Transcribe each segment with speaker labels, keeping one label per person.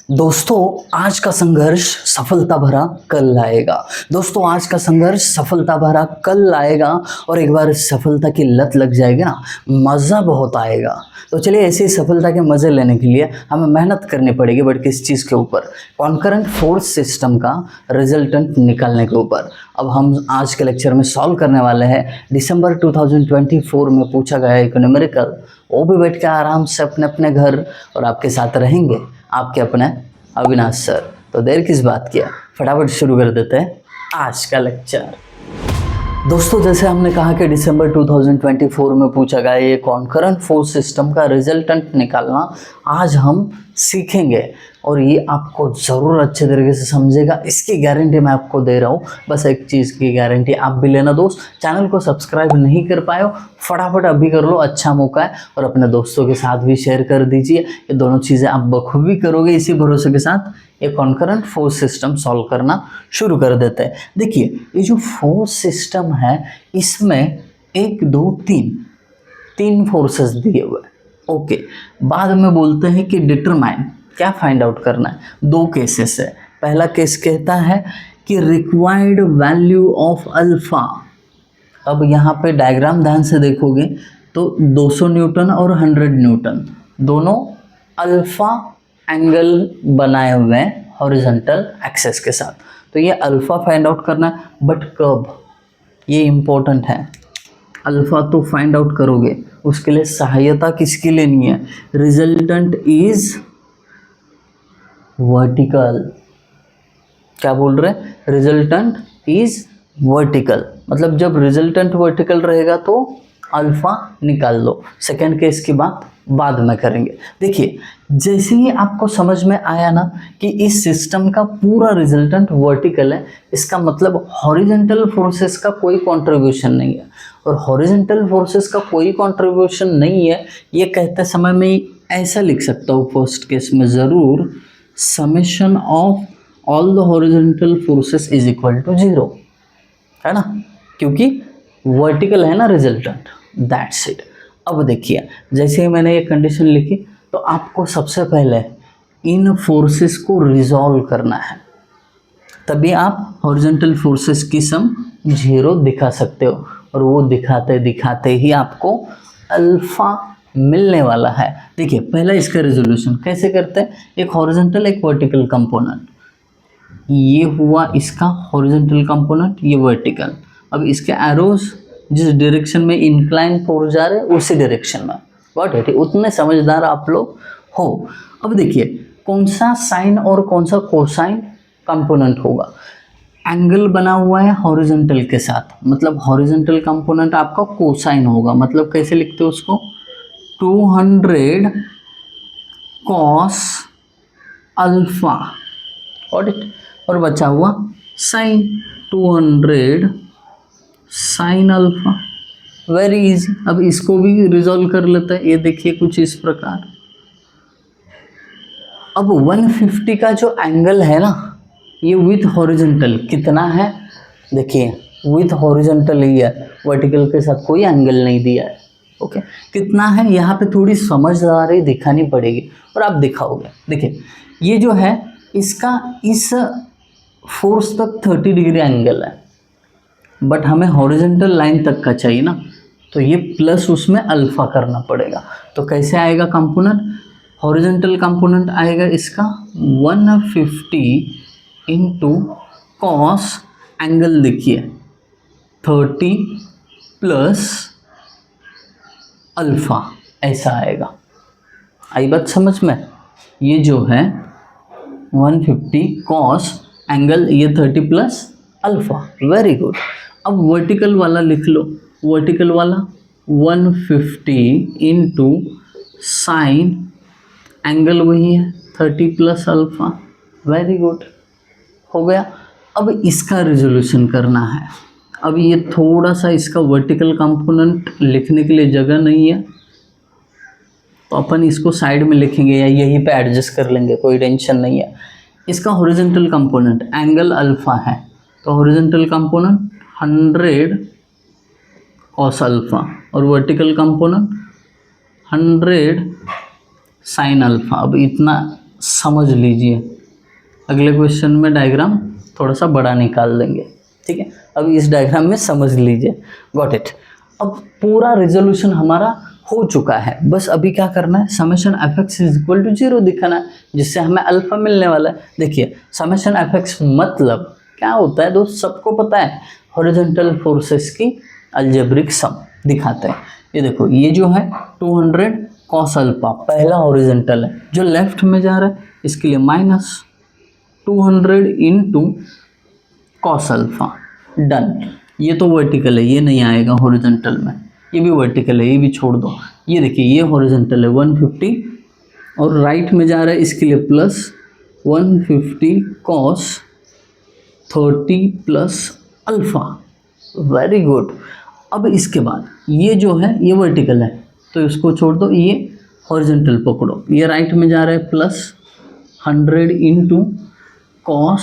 Speaker 1: दोस्तों आज का संघर्ष सफलता भरा कल लाएगा। दोस्तों आज का संघर्ष सफलता भरा कल लाएगा और एक बार सफलता की लत लग जाएगी ना, मज़ा बहुत आएगा। तो चलिए ऐसी सफलता के मज़े लेने के लिए हमें मेहनत करनी पड़ेगी, बट किस चीज़ के ऊपर? कॉन्करेंट फोर्स सिस्टम का रिजल्टेंट निकालने के ऊपर। अब हम आज के लेक्चर में सॉल्व करने वाले हैं दिसंबर 2024 में पूछा गया एक न्यूमेरिकल। वो भी बैठ के आराम से अपने अपने घर, और आपके साथ रहेंगे आपके अपने अविनाश सर। तो देर किस बात की है, फटाफट शुरू कर देते हैं आज का लेक्चर। दोस्तों जैसे हमने कहा कि दिसंबर 2024 में पूछा गया ये कॉन्करेंट फोर्स सिस्टम का रिजल्टेंट निकालना आज हम सीखेंगे, और ये आपको ज़रूर अच्छे तरीके से समझेगा, इसकी गारंटी मैं आपको दे रहा हूँ। बस एक चीज़ की गारंटी आप भी लेना दोस्त, चैनल को सब्सक्राइब नहीं कर पाए हो फटाफट अभी कर लो, अच्छा मौका है। और अपने दोस्तों के साथ भी शेयर कर दीजिए, ये दोनों चीज़ें आप बखूबी करोगे। इसी भरोसे के साथ ये कॉन्करेंट फोर्स सिस्टम सॉल्व करना शुरू कर देते हैं। देखिए ये जो फोर्स सिस्टम है इसमें 1 2 3 फोर्सेस दिए हुए हैं। ओके, बाद में बोलते हैं कि डिटरमाइन, क्या फाइंड आउट करना है। 2 केसेस है। पहला केस कहता है कि रिक्वायर्ड वैल्यू ऑफ अल्फा। अब यहाँ पे डायग्राम ध्यान से देखोगे तो 200 न्यूटन और 100 न्यूटन दोनों अल्फा एंगल बनाए हुए हैं हॉरिजॉन्टल एक्सेस के साथ। तो ये अल्फा फाइंड आउट करना है, बट कब, ये इम्पोर्टेंट है। अल्फा तो फाइंड आउट करोगे, उसके लिए सहायता किसकी लेनी है? Resultant is vertical. क्या बोल रहे हैं? रिजल्टेंट इज वर्टिकल, मतलब जब रिजल्टेंट वर्टिकल रहेगा तो अल्फा निकाल लो। सेकेंड केस की बात बाद में करेंगे। देखिए जैसे ही आपको समझ में आया ना कि इस सिस्टम का पूरा रिजल्टेंट वर्टिकल है, इसका मतलब हॉरिजॉन्टल फोर्सेस का कोई कंट्रीब्यूशन नहीं है। और हॉरिजॉन्टल फोर्सेस का कोई कंट्रीब्यूशन नहीं है ये कहते समय में ऐसा लिख सकता हूँ फर्स्ट केस में ज़रूर, summation of all the horizontal forces is equal to 0, है ना, क्योंकि वर्टिकल है ना रिजल्टेंट, दैट्स इट। अब देखिए जैसे ही मैंने ये कंडीशन लिखी तो आपको सबसे पहले इन फोर्सेस को रिजॉल्व करना है, तभी आप हॉरिजॉन्टल फोर्सेस की सम 0 दिखा सकते हो। और वो दिखाते दिखाते ही आपको अल्फा मिलने वाला है। देखिए पहला इसका रेजोल्यूशन कैसे करते हैं, एक हॉरिजॉन्टल एक वर्टिकल कंपोनेंट, ये हुआ इसका हॉरिजॉन्टल कंपोनेंट, ये वर्टिकल। अब इसके एरोज जिस डायरेक्शन में इंक्लाइन फोर्स जा रहे हैं उसी डायरेक्शन में, व्हाट इट, उतने समझदार आप लोग हो। अब देखिए कौन सा साइन और कौन सा कोसाइन कंपोनेंट होगा। एंगल बना हुआ है हॉरिजॉन्टल के साथ, मतलब हॉरिजॉन्टल कंपोनेंट आपका कोसाइन होगा। मतलब कैसे लिखते हो उसको, 200 कॉस अल्फा, व्हाट इट, और बचा हुआ sine 200 sine alpha. Very easy. अब इसको भी रिजॉल्व कर लेते हैं। ये देखिए कुछ इस प्रकार। अब 150 का जो एंगल है ना, ये विथ हॉरिजॉन्टल कितना है, देखिए विथ हॉरिजॉन्टल ही है, वर्टिकल के साथ कोई एंगल नहीं दिया है। ओके, कितना है यहाँ पे थोड़ी समझदारी दिखानी पड़ेगी और आप दिखाओगे। देखिए ये जो है इसका इस फोर्स तक 30 डिग्री एंगल है, बट हमें हॉरिजॉन्टल लाइन तक का चाहिए ना, तो ये प्लस उसमें अल्फा करना पड़ेगा। तो कैसे आएगा कंपोनेंट, हॉरिजॉन्टल कंपोनेंट आएगा इसका 150 इंटू कॉस एंगल, देखिए 30 प्लस अल्फा, ऐसा आएगा। आई बात समझ में? ये जो है 150 कॉस एंगल, ये 30 प्लस अल्फा, वेरी गुड। अब वर्टिकल वाला लिख लो, वर्टिकल वाला 150 इंटू साइन एंगल वही है 30 प्लस अल्फा, वेरी गुड, हो गया। अब इसका रिजोल्यूशन करना है। अब ये थोड़ा सा इसका वर्टिकल कंपोनेंट लिखने के लिए जगह नहीं है, तो अपन इसको साइड में लिखेंगे या यहीं पे एडजस्ट कर लेंगे, कोई टेंशन नहीं है। इसका हॉरिजॉन्टल कंपोनेंट एंगल अल्फा है, तो हॉरिजॉन्टल कंपोनेंट 100 कॉस अल्फा, और वर्टिकल कंपोनेंट 100 साइन अल्फा। अब इतना समझ लीजिए, अगले क्वेश्चन में डायग्राम थोड़ा सा बड़ा निकाल देंगे, ठीक है। अब इस डायग्राम में समझ लीजिए, गॉट इट। अब पूरा रिजोल्यूशन हमारा हो चुका है, बस अभी क्या करना है, summation F X is equal to 0 दिखाना है, जिससे हमें अल्फा मिलने वाला है। देखिए समेशन एफ एक्स मतलब क्या होता है दोस्त, सबको पता है, हॉरिजॉन्टल फोर्सेस की अलजेब्रिक सम दिखाते हैं। ये देखो, ये जो है 200 कॉस अल्फा पहला हॉरिजॉन्टल है, जो लेफ्ट में जा रहा है इसके लिए minus 200 into cos alpha, done. ये तो वर्टिकल है, ये नहीं आएगा हॉरिजॉन्टल में, ये भी वर्टिकल है, ये भी छोड़ दो। ये देखिए ये हॉरिजॉन्टल है 150 और राइट में जा रहा है इसके लिए plus 150 cos 30 plus alpha, very good. अब इसके बाद ये जो है ये वर्टिकल है तो इसको छोड़ दो, ये हॉरिजॉन्टल पकड़ो, ये राइट में जा रहा है plus 100 into cos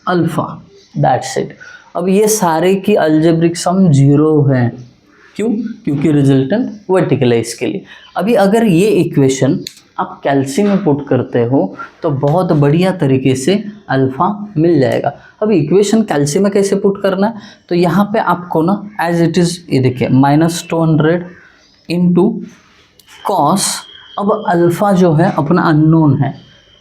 Speaker 1: alpha, that's it. अब ये सारे की अलजेब्रिक सम 0 है, क्यों? क्योंकि रिजल्टेंट वर्टिकल है इसके लिए। अभी अगर ये इक्वेशन आप कैल्सी में पुट करते हो तो बहुत बढ़िया तरीके से अल्फ़ा मिल जाएगा। अब इक्वेशन कैल्सी में कैसे पुट करना है, तो यहाँ पे आपको ना एज इट इज़, ये देखिए -200 इंटू कॉस, अब अल्फ़ा जो है अपना अननोन है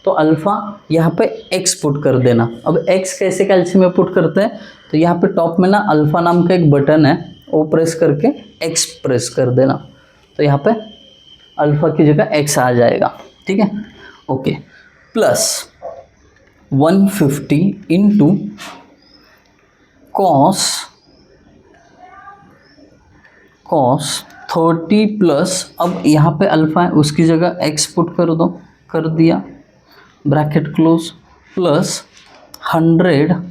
Speaker 1: तो अल्फ़ा यहाँ पे x पुट कर देना। अब x कैसे कैल्सी में पुट करते हैं, तो यहाँ पे टॉप में ना अल्फ़ा नाम का एक बटन है, वो प्रेस करके x प्रेस कर देना, तो यहाँ पे अल्फ़ा की जगह x आ जाएगा, ठीक है, okay. Plus 150 into cos 30 plus, अब यहाँ पे अल्फ़ा है उसकी जगह x पुट कर दो, कर दिया, bracket close, plus 100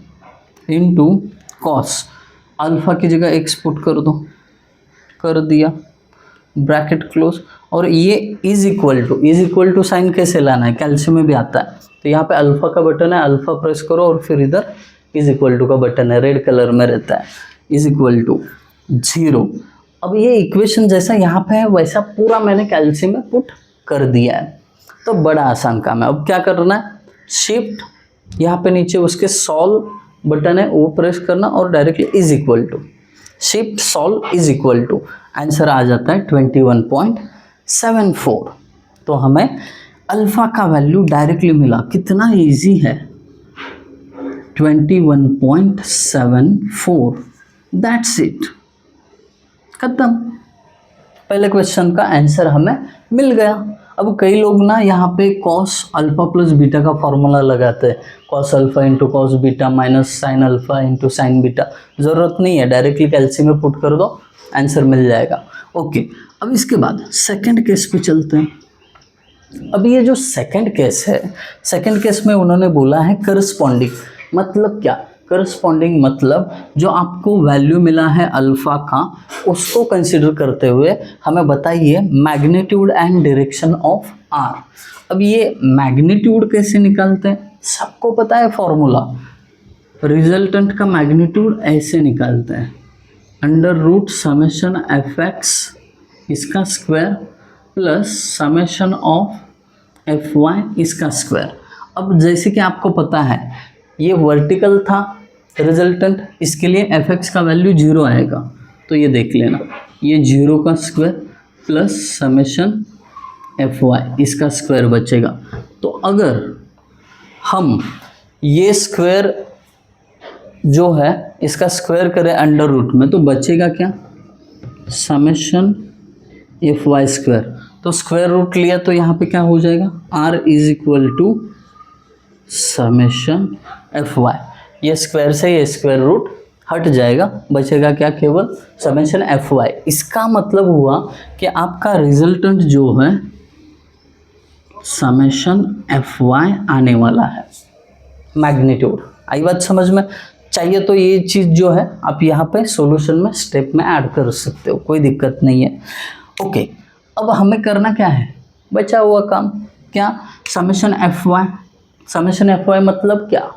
Speaker 1: into cos, alpha की जगह x पुट कर दो, कर दिया, ब्रैकेट क्लोज, और ये इज इक्वल टू साइन कैसे लाना है, कैल्सी में भी आता है। तो यहाँ पे अल्फ़ा का बटन है, अल्फ़ा प्रेस करो और फिर इधर इज इक्वल टू का बटन है, रेड कलर में रहता है, इज इक्वल टू 0। अब ये इक्वेशन जैसा यहाँ पे है वैसा पूरा मैंने कैल्सी में पुट कर दिया है, तो बड़ा आसान काम है। अब क्या करना है, शिफ्ट यहाँ पे नीचे उसके सॉल्व बटन है वो प्रेस करना और directly is equal to, shift solve is equal to, answer आ जाता है 21.74। तो हमें अल्फ़ा का वैल्यू डायरेक्टली मिला, कितना इजी है, 21.74, दैट्स इट, खत्म। पहले क्वेश्चन का आंसर हमें मिल गया। अब कई लोग ना यहाँ पे कॉस अल्फ़ा प्लस बीटा का फॉर्मूला लगाते हैं, cos alpha into cos beta minus sine alpha into sine beta, ज़रूरत नहीं है, डायरेक्टली कैल्सी में पुट कर दो, आंसर मिल जाएगा, ओके। अब इसके बाद सेकंड केस पे चलते हैं। अब ये जो सेकंड केस है, सेकंड केस में उन्होंने बोला है करस्पॉन्डिंग, मतलब क्या, करस्पॉन्डिंग मतलब जो आपको वैल्यू मिला है अल्फ़ा का उसको कंसिडर करते हुए हमें बताइए magnitude and direction of R. अब ये मैग्नीट्यूड कैसे निकालते हैं, सबको पता है फॉर्मूला, रिजल्टेंट का मैग्नीट्यूड ऐसे निकालते हैं, under root summation F X इसका square plus summation of F Y इसका स्क्वायर। अब जैसे कि आपको पता है ये वर्टिकल था रिजल्टेंट, इसके लिए एफ एक्स का वैल्यू 0 आएगा, तो ये देख लेना, ये 0 का square plus summation F Y इसका स्क्वायर बचेगा। तो अगर हम ये स्क्वायर जो है इसका स्क्वायर करें अंडर रूट में तो बचेगा क्या, समेशन एफ वाई स्क्वायर, तो स्क्वायर रूट लिया तो यहाँ पे क्या हो जाएगा, R is equal to summation F Y, ये स्क्वायर से ये स्क्वायर रूट हट जाएगा, बचेगा क्या, केवल समेशन एफ वाई। इसका मतलब हुआ कि आपका रिजल्टेंट जो है समेशन एफ वाई आने वाला है, मैग्नीट्यूड। आई बात समझ में, चाहिए तो ये चीज़ जो है आप यहाँ पे सॉल्यूशन में स्टेप में ऐड कर सकते हो, कोई दिक्कत नहीं है, ओके। अब हमें करना क्या है, बचा हुआ काम क्या, summation F Y, summation F Y मतलब क्या,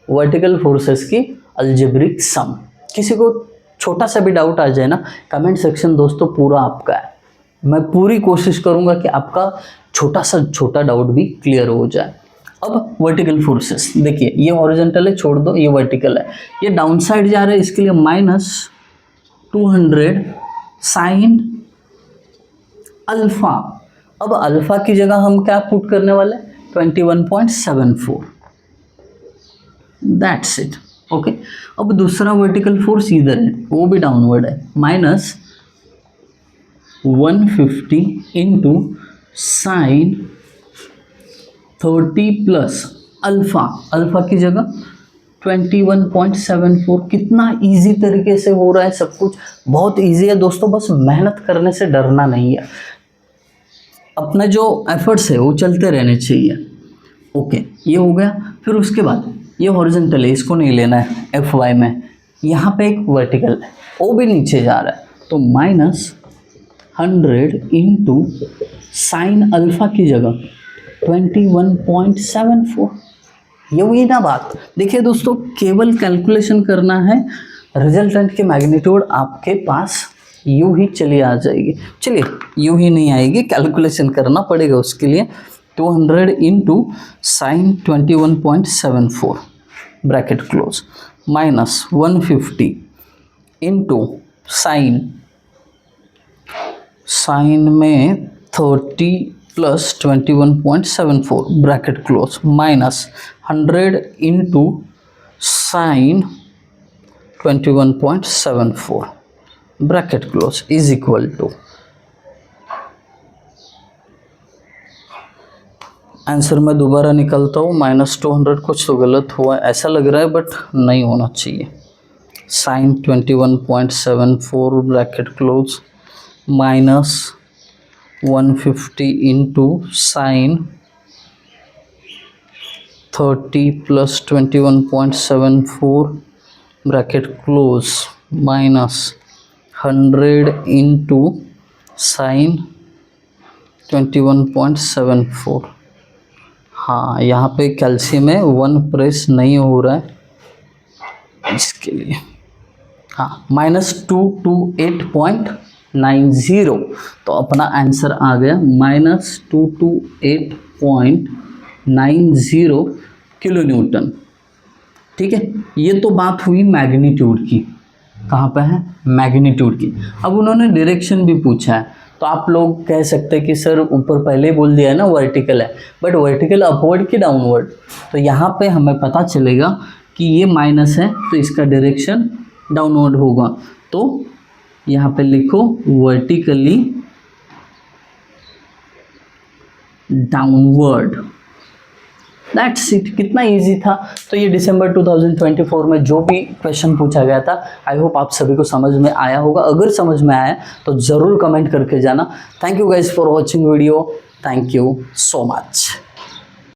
Speaker 1: वर्टिकल फोर्सेस की अलजेब्रिक सम। किसी को छोटा सा भी डाउट आ जाए ना, कमेंट सेक्शन दोस्तों पूरा आपका है, मैं पूरी कोशिश करूँगा कि आपका छोटा सा छोटा डाउट भी क्लियर हो जाए, अब वर्टिकल फोर्सेस देखिए, ये हॉरिजॉन्टल है, छोड़ दो, ये वर्टिकल है, ये डाउन साइड जा रहा है, इसके लिए -200 साइन अल्फा। अब अल्फा की जगह हम क्या पुट करने वाले, 21.74, दैट्स इट। ओके, अब दूसरा वर्टिकल फोर्स इधर है, वो भी डाउनवर्ड है, -150 into sine 30 plus alpha, alpha की जगह 21.74। कितना इजी तरीके से हो रहा है सब कुछ, बहुत इजी है दोस्तों, बस मेहनत करने से डरना नहीं है, अपना जो एफर्ट्स है वो चलते रहने चाहिए। ओके, ये हो गया। फिर उसके बाद ये हॉरिजॉन्टल है, इसको नहीं लेना है एफ वाई में, यहाँ पे एक वर्टिकल है, वो भी नीचे जा रहा है, तो -100 इंटू साइन अल्फा की जगह 21.74। ये हुई ना बात। देखिए दोस्तों, केवल कैलकुलेशन करना है, रिजल्टेंट की मैग्नीट्यूड आपके पास यूं ही चली आ जाएगी। चलिए, यूं ही नहीं आएगी, कैलकुलेशन करना पड़ेगा उसके लिए। 200 into sine 21.74 bracket close, -150 into sine में 30 plus 21.74 bracket close, -100 into sine 21.74 bracket close is equal to, answer में दोबारा निकलता हूँ, -200। कुछ तो गलत हुआ ऐसा लग रहा है, बट नहीं होना चाहिए। Sine 21.74 bracket close -150 into sine 30 plus 21.74 bracket close, -100 into sine 21.74। हाँ, यहाँ पे कैल्शियम है, 1 प्रेस नहीं हो रहा है इसके लिए। हाँ, -228.90, तो अपना आंसर आ गया -228.90 किलो न्यूटन। ठीक है, ये तो बात हुई मैग्नीट्यूड की। कहाँ पे है, मैग्नीट्यूड की। अब उन्होंने डायरेक्शन भी पूछा है, तो आप लोग कह सकते हैं कि सर ऊपर पहले ही बोल दिया है ना वर्टिकल है, बट वर्टिकल अपवर्ड की डाउनवर्ड, तो यहाँ पे हमें पता चलेगा कि ये माइनस है, तो इसका डायरेक्शन डाउनवर्ड होगा। तो यहाँ पे लिखो वर्टिकली डाउनवर्ड, दैट्स इट। कितना इजी था। तो ये दिसंबर 2024 में जो भी क्वेश्चन पूछा गया था, आई होप आप सभी को समझ में आया होगा। अगर समझ में आया तो ज़रूर कमेंट करके जाना। Thank you guys for watching video, thank you so much.